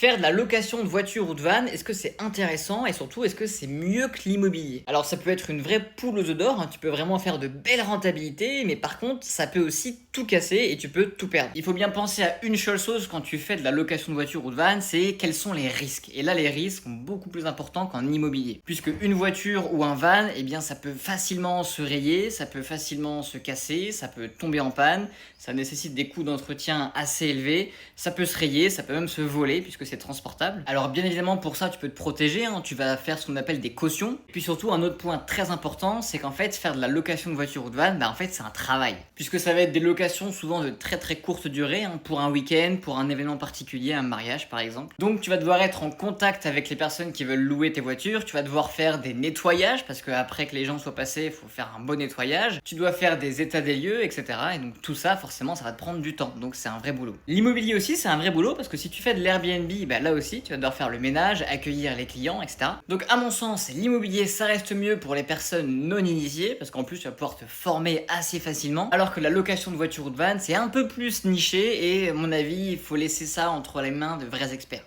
Faire de la location de voiture ou de van, est-ce que c'est intéressant et surtout est-ce que c'est mieux que l'immobilier? Alors ça peut être une vraie poule aux œufs d'or, hein, tu peux vraiment faire de belles rentabilités, mais par contre ça peut aussi tout casser et tu peux tout perdre. Il faut bien penser à une seule chose quand tu fais de la location de voiture ou de van, c'est quels sont les risques. Et là les risques sont beaucoup plus importants qu'en immobilier. Puisque une voiture ou un van, eh bien ça peut facilement se rayer, ça peut facilement se casser, ça peut tomber en panne, ça nécessite des coûts d'entretien assez élevés, ça peut se rayer, ça peut même se voler puisque c'est transportable. Alors bien évidemment pour ça tu peux te protéger, hein, tu vas faire ce qu'on appelle des cautions. Et puis surtout un autre point très important, c'est qu'en fait faire de la location de voiture ou de van, en fait c'est un travail. Puisque ça va être des locations souvent de très très courte durée, hein, pour un week-end, pour un événement particulier, un mariage par exemple. Donc tu vas devoir être en contact avec les personnes qui veulent louer tes voitures, tu vas devoir faire des nettoyages parce qu'après que les gens soient passés, il faut faire un bon nettoyage. Tu dois faire des états des lieux, etc. Et donc tout ça forcément ça va te prendre du temps, donc c'est un vrai boulot. L'immobilier aussi c'est un vrai boulot parce que si tu fais de l'Airbnb, là aussi tu vas devoir faire le ménage, accueillir les clients, etc. Donc à mon sens, l'immobilier ça reste mieux pour les personnes non initiées parce qu'en plus tu vas pouvoir te former assez facilement, alors que la location de voiture ou de van c'est un peu plus niché et à mon avis il faut laisser ça entre les mains de vrais experts.